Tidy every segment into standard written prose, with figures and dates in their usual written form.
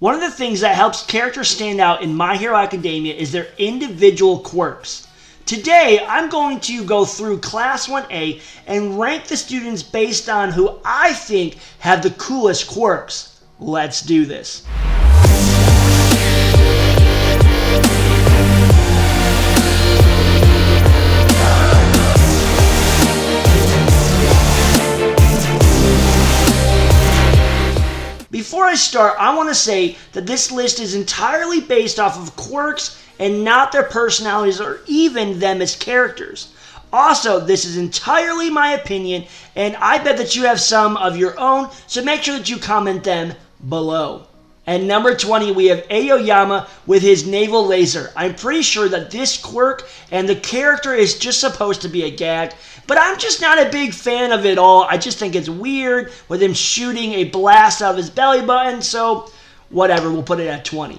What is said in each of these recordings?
One of the things that helps characters stand out in My Hero Academia is their individual quirks. Today, I'm going to go through Class 1A and rank the students based on who I think have the coolest quirks. Let's do this. Before I start, I want to say that this list is entirely based off of quirks and not their personalities or even them as characters. Also, this is entirely my opinion, and I bet that you have some of your own, so make sure that you comment them below. At number 20, we have Aoyama with his naval laser. I'm pretty sure that this quirk and the character is just supposed to be a gag, but I'm just not a big fan of it all. I just think it's weird with him shooting a blast out of his belly button, so whatever, we'll put it at 20.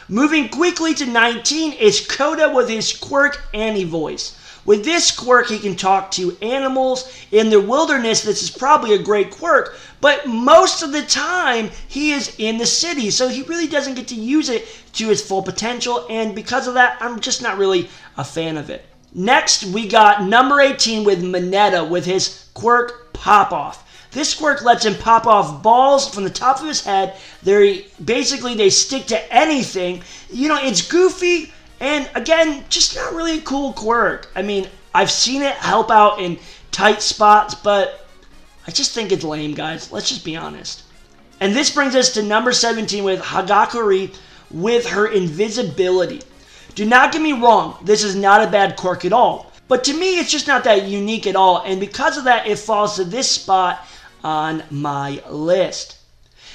Moving quickly to 19 is Koda with his quirk Annie voice. With this quirk, he can talk to animals in the wilderness. This is probably a great quirk, but most of the time he is in the city, so he really doesn't get to use it to its full potential, and because of that, I'm just not really a fan of it. Next, we got number 18 with Mineta with his quirk Pop Off. This quirk lets him pop off balls from the top of his head. They stick to anything. You know, it's goofy. And again, just not really a cool quirk. I mean, I've seen it help out in tight spots, but I just think it's lame, guys. Let's just be honest. And this brings us to number 17 with Hagakure with her invisibility. Do not get me wrong, this is not a bad quirk at all. But to me, it's just not that unique at all. And because of that, it falls to this spot on my list.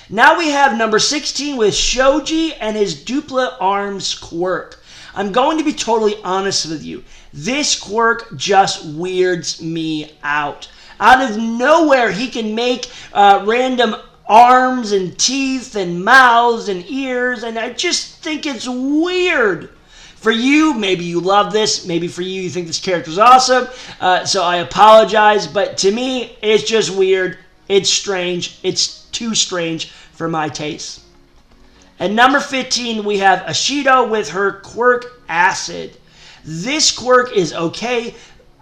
Now we have number 16 with Shoji and his dupla arms quirk. I'm going to be totally honest with you. This quirk just weirds me out. Out of nowhere, he can make random arms and teeth and mouths and ears, and I just think it's weird. For you, maybe you love this. Maybe for you, you think this character is awesome. So I apologize, but to me, it's just weird. It's strange. It's too strange for my taste. At number 15, we have Ashido with her quirk Acid. This quirk is okay,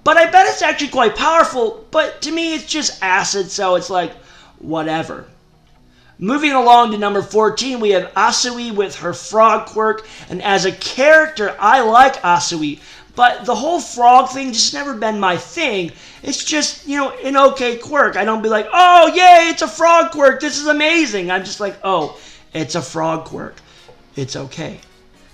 but I bet it's actually quite powerful, but to me it's just acid, so it's like, whatever. Moving along to number 14, we have Asui with her frog quirk, and as a character, I like Asui, but the whole frog thing just never been my thing. It's just, you know, an okay quirk. I don't be like, oh, yay, it's a frog quirk, this is amazing. I'm just like, oh, it's a frog quirk. It's okay.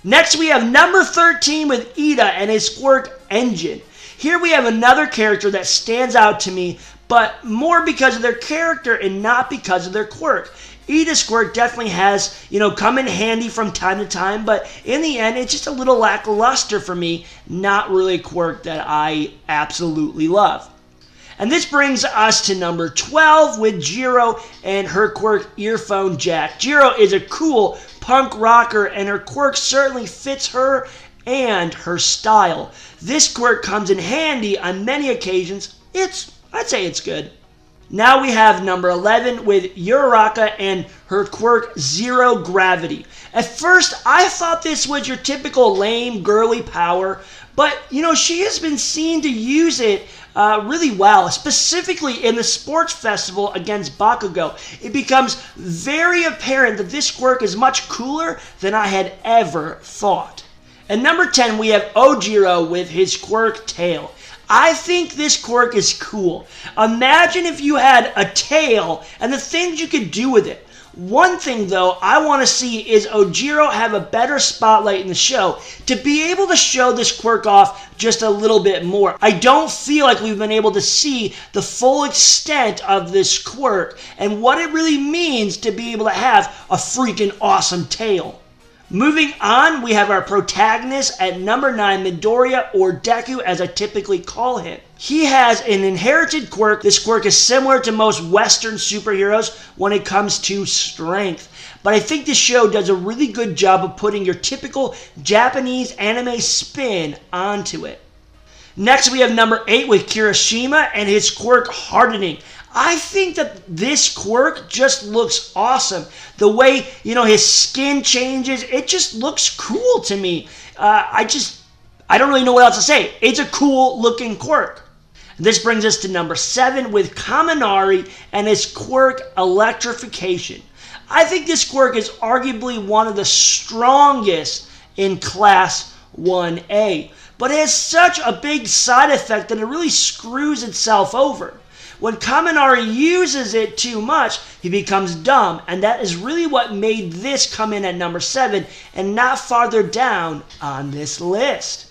Next, we have number 13 with Ida and his quirk Engine. Here we have another character that stands out to me, but more because of their character and not because of their quirk. Ida's quirk definitely has, come in handy from time to time, but in the end, it's just a little lackluster for me. Not really a quirk that I absolutely love. And this brings us to number 12 with Jiro and her quirk Earphone Jack. Jiro is a cool punk rocker, and her quirk certainly fits her and her style. This quirk comes in handy on many occasions. I'd say it's good. Now we have number 11 with Uraraka and her quirk Zero Gravity. At first, I thought this was your typical lame, girly power, but, she has been seen to use it really well, specifically in the sports festival against Bakugo. It becomes very apparent that this quirk is much cooler than I had ever thought. At number 10, we have Ojiro with his quirk Tail. I think this quirk is cool. Imagine if you had a tail and the things you could do with it. One thing, though, I want to see is Ojiro have a better spotlight in the show to be able to show this quirk off just a little bit more. I don't feel like we've been able to see the full extent of this quirk and what it really means to be able to have a freaking awesome tail. Moving on, we have our protagonist at number 9, Midoriya, or Deku as I typically call him. He has an inherited quirk. This quirk is similar to most Western superheroes when it comes to strength. But I think this show does a really good job of putting your typical Japanese anime spin onto it. Next, we have number 8 with Kirishima and his quirk Hardening. I think that this quirk just looks awesome. The way, his skin changes, it just looks cool to me. I don't really know what else to say. It's a cool looking quirk. This brings us to number 7 with Kaminari and his quirk Electrification. I think this quirk is arguably one of the strongest in Class 1A, but it has such a big side effect that it really screws itself over. When Kaminari uses it too much, he becomes dumb, and that is really what made this come in at number 7 and not farther down on this list.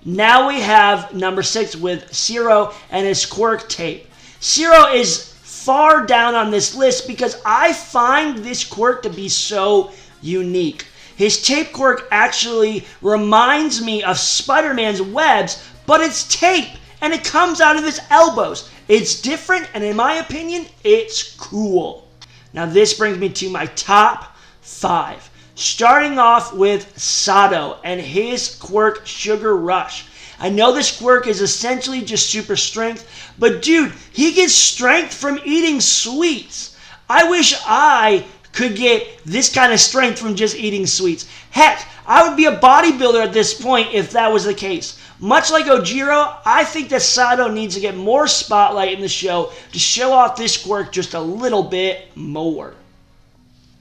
Now we have number 6 with Zero and his quirk Tape. Zero is far down on this list because I find this quirk to be so unique. His tape quirk actually reminds me of Spider-Man's webs, but it's tape, and it comes out of his elbows. It's different, and in my opinion, it's cool. Now this brings me to my top 5. Starting off with Sato and his quirk Sugar Rush. I know this quirk is essentially just super strength, but dude, he gets strength from eating sweets. I wish I could get this kind of strength from just eating sweets. Heck, I would be a bodybuilder at this point if that was the case. Much like Ojiro, I think that Sato needs to get more spotlight in the show to show off this quirk just a little bit more.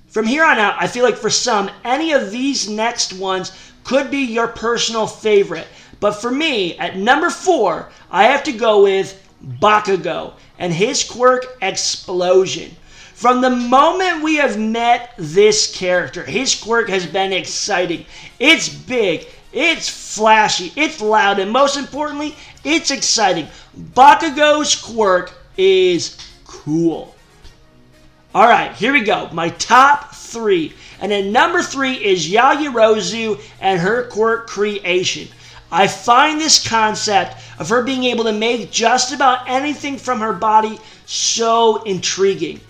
From here on out, I feel like for some, any of these next ones could be your personal favorite. But for me, at number 4, I have to go with Bakugo and his quirk Explosion. From the moment we have met this character, his quirk has been exciting. It's big, it's flashy, it's loud, and most importantly, it's exciting. Bakugo's quirk is cool. Alright, here we go. My top 3. And at number 3 is Yaoyorozu and her quirk Creation. I find this concept of her being able to make just about anything from her body so intriguing.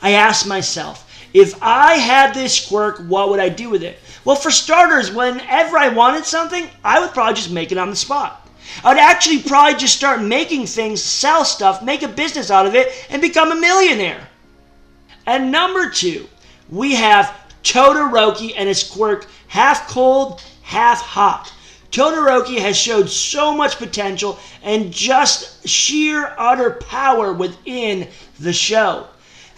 I asked myself, if I had this quirk, what would I do with it? Well, for starters, whenever I wanted something, I would probably just make it on the spot. I would actually probably just start making things, sell stuff, make a business out of it, and become a millionaire. At number 2, we have Todoroki and his quirk Half Cold, Half Hot. Todoroki has showed so much potential and just sheer utter power within the show.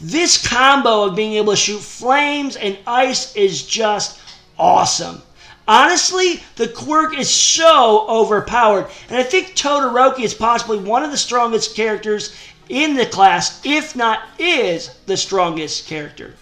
This combo of being able to shoot flames and ice is just awesome. Honestly, the quirk is so overpowered, and I think Todoroki is possibly one of the strongest characters in the class, if not is the strongest character.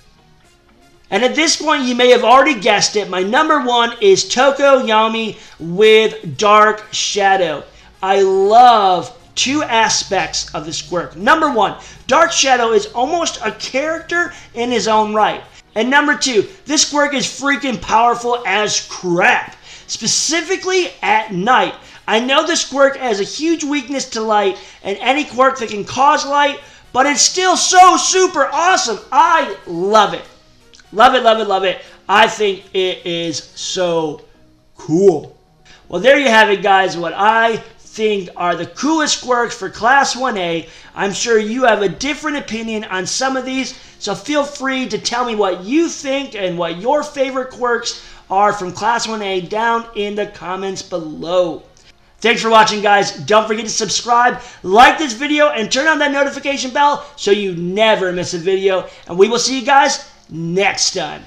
And at this point, you may have already guessed it, my number 1 is Tokoyami with Dark Shadow. I love 2 aspects of this quirk. Number 1, Dark Shadow is almost a character in his own right. And number 2, this quirk is freaking powerful as crap, specifically at night. I know this quirk has a huge weakness to light and any quirk that can cause light, but it's still so super awesome. I love it. Love it, love it, love it. I think it is so cool. Well, there you have it, guys. What I think are the coolest quirks for Class 1A. I'm sure you have a different opinion on some of these, so feel free to tell me what you think and what your favorite quirks are from Class 1A down in the comments below. Thanks for watching, guys. Don't forget to subscribe, like this video, and turn on that notification bell so you never miss a video. And we will see you guys next time.